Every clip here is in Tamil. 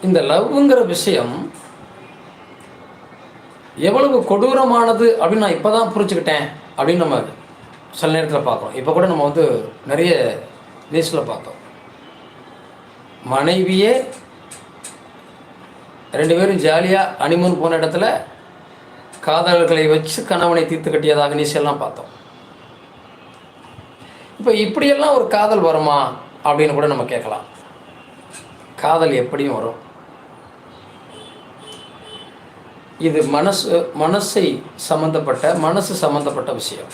இந்த லவ்ங்கிற விஷயம் எவ்வளவு கொடூரமானது அப்படின்னு நான் இப்போ தான் புரிஞ்சுக்கிட்டேன் அப்படின்னு நம்ம சில நேரத்தில் பார்க்குறோம். இப்போ கூட நம்ம நிறைய நியூஸில் பார்த்தோம். மனைவியே 2 பேரும் ஜாலியாக ஹனிமூன் போன இடத்துல காதலர்களை வச்சு கணவனை தீர்த்து கட்டியதாக நியூஸ் எல்லாம் பார்த்தோம். இப்போ இப்படியெல்லாம் ஒரு காதல் வருமா அப்படின்னு கூட நம்ம கேட்கலாம். காதல் எப்படியும் வரும். இது மனசு சம்பந்தப்பட்ட விஷயம்.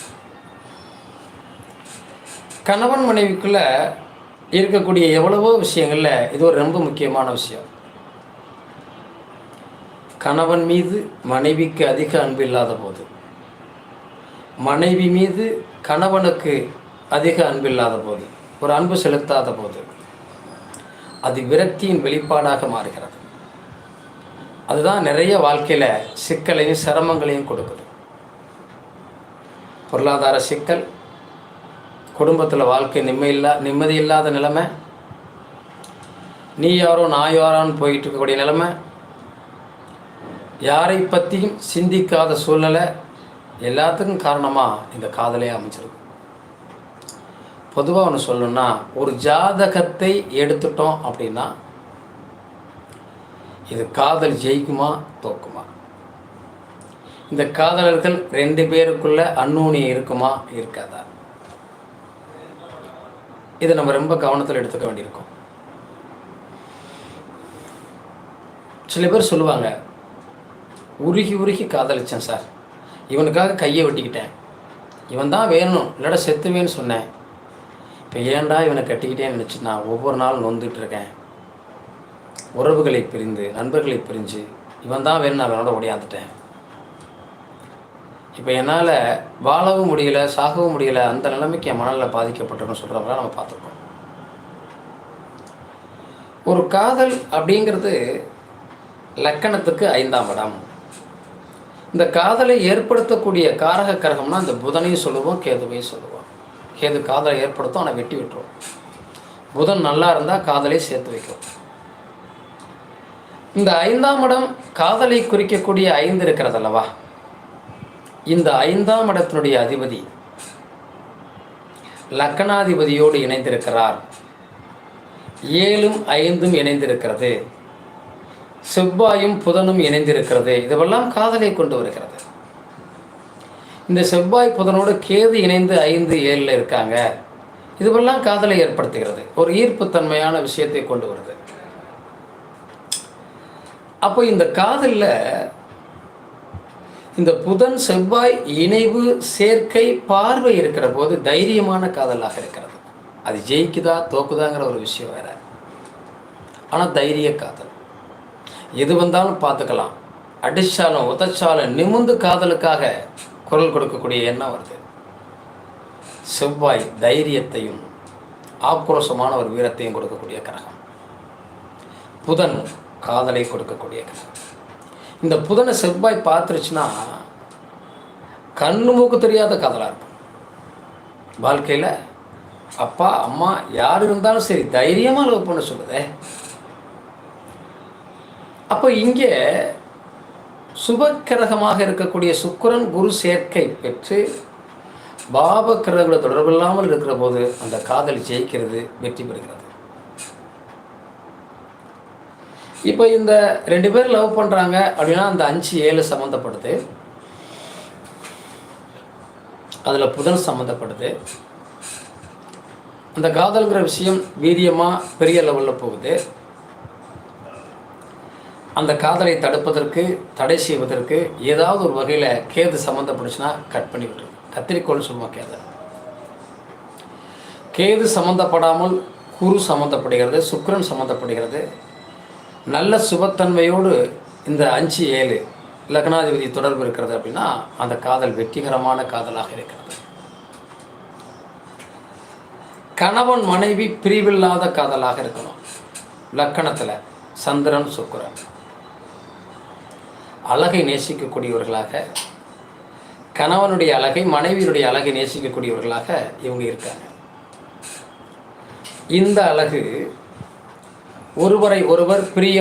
கணவன் மனைவிக்குள்ள இருக்கக்கூடிய எவ்வளவோ விஷயங்கள்ல இது ஒரு ரொம்ப முக்கியமான விஷயம். கணவன் மீது மனைவிக்கு அதிக அன்பு இல்லாத போது, மனைவி மீது கணவனுக்கு அதிக அன்பு இல்லாத போது, ஒரு அன்பு செலுத்தாத போது அது விரக்தியின் வெளிப்பாடாக மாறுகிறது. அதுதான் நிறைய வாழ்க்கையில் சிக்கலையும் சிரமங்களையும் கொடுக்குது. பொருளாதார சிக்கல், குடும்பத்தில் வாழ்க்கை நிம்மதி இல்லாத நிலைமை, நீ யாரோ நான் யாரோன்னு போயிட்டு இருக்கக்கூடிய நிலைமை, யாரை பற்றியும் சிந்திக்காத சூழ்நிலை, எல்லாத்துக்கும் காரணமாக இந்த காதலே அமைச்சிருக்கு. பொதுவாக ஒன்று சொல்லணும்னா, ஒரு ஜாதகத்தை எடுத்துட்டோம் அப்படின்னா இது காதல் ஜெயிக்குமா தோக்குமா, இந்த காதலர்கள் 2 பேருக்குள்ள அந்நூனியம் இருக்குமா இருக்காதா, இதை நம்ம ரொம்ப கவனத்தில் எடுத்துக்க வேண்டியிருக்கும். சில பேர் சொல்லுவாங்க, உருகி காதலிச்சேன் சார், இவனுக்காக கையை வெட்டிக்கிட்டேன், இவன் தான் வேணும் இல்லைடா செத்துவேன்னு சொன்னேன், இப்போ ஏன்டா இவனை கட்டிக்கிட்டேன்னு நினச்சி நான் ஒவ்வொரு நாளும் நொந்துட்டு இருக்கேன், உறவுகளை பிரிந்து நண்பர்களை பிரிஞ்சு இவன் தான் வேணும் நான் அவனோட ஓடியாந்துட்டேன், இப்போ என்னால் வாழவும் முடியலை சாகவும் முடியலை, அந்த நிலைமைக்கு என் மனநிலை பாதிக்கப்பட்டிருக்குன்னு சொல்கிறவங்களாம் நம்ம பார்த்துருக்கோம். ஒரு காதல் அப்படிங்கிறது லக்கணத்துக்கு 5ஆம் இடம். இந்த காதலை ஏற்படுத்தக்கூடிய காரக கிரகம்னா இந்த புதனையும் சொல்லுவோம், கேதுவையும் சொல்லுவோம். கேது காதலை ஏற்படுத்தும், ஆனால் வெட்டி விட்டுரும். புதன் நல்லா இருந்தால் காதலை சேர்த்து வைக்கும். இந்த 5ஆம் இடம் காதலை குறிக்கக்கூடிய 5 இருக்கிறது அல்லவா, இந்த 5ஆம் இடத்தினுடைய அதிபதி லக்கணாதிபதியோடு இணைந்திருக்கிறார். 7ம் 5ம் இணைந்திருக்கிறது, செவ்வாயும் புதனும் இணைந்திருக்கிறது. இதுவெல்லாம் காதலை கொண்டு வருகிறது. இந்த செவ்வாய் புதனோடு கேது இணைந்து 5, 7ல் இருக்காங்க. இதுவெல்லாம் காதலை ஏற்படுத்துகிறது, ஒரு ஈர்ப்புத்தன்மையான விஷயத்தை கொண்டு வருது. அப்போ இந்த காதலில் இந்த புதன் செவ்வாய் இணைவு சேர்க்கை பார்வை இருக்கிற போது தைரியமான காதலாக இருக்கிறது. அது ஜெயிக்குதா தோக்குதாங்கிற ஒரு விஷயம் வேற. ஆனால் தைரிய காதல் எது வந்தாலும் பார்த்துக்கலாம், அடிச்சாலும் உதச்சாலும் நிமிர்ந்து காதலுக்காக குரல் கொடுக்கக்கூடிய எண்ணம் வருது. செவ்வாய் தைரியத்தையும் ஆக்ரோஷமான ஒரு வீரத்தையும் கொடுக்கக்கூடிய கிரகம். புதன் காதலை கொடுக்கக்கூடிய கிரகம். இந்த புதனை செவ்வாய் பார்த்துருச்சுன்னா கண்ணு மூக்கு தெரியாத காதலாக இருக்கும். வாழ்க்கையில் அப்பா அம்மா யார் இருந்தாலும் சரி தைரியமாக லவ் பண்ண சொல்லுதே. அப்போ இங்கே சுபக்கிரகமாக இருக்கக்கூடிய சுக்கிரன் குரு சேர்க்கை பெற்று பாப கிரகங்களோட தொடர்பில்லாமல் இருக்கிற போது அந்த காதல் ஜெயிக்கிறது, வெற்றி பெறுகிறது. இப்போ இந்த 2 பேர் லவ் பண்ணுறாங்க அப்படின்னா அந்த 5, 7 சம்மந்தப்படுது, அதில் புதன் சம்மந்தப்படுது. அந்த காதல்கிற விஷயம் வீரியமாக பெரிய லெவலில் போகுது. அந்த காதலை தடுப்பதற்கு தடை செய்வதற்கு ஏதாவது ஒரு வகையில் கேது சம்மந்தப்படுச்சுன்னா கட் பண்ணி விட்டுரும். கத்திரிக்கோள்னு சொல்லுவோம். கேது சம்மந்தப்படாமல் குரு சம்மந்தப்படுகிறது, சுக்கிரன் சம்மந்தப்படுகிறது. நல்ல சுபத்தன்மையோடு இந்த 5, 7 லக்னாதிபதி தொடர்பு இருக்கிறது அப்படின்னா அந்த காதல் வெற்றிகரமான காதலாக இருக்கிறது. கணவன் மனைவி பிரிவில்லாத காதலாக இருக்கணும். லக்கணத்தில் சந்திரன் சுக்கிரன் அழகை நேசிக்கக்கூடியவர்களாக, கணவனுடைய அழகை மனைவியுடைய அழகை நேசிக்கக்கூடியவர்களாக இவங்க இருக்காங்க. இந்த அழகு ஒருவரை ஒருவர் பிரிய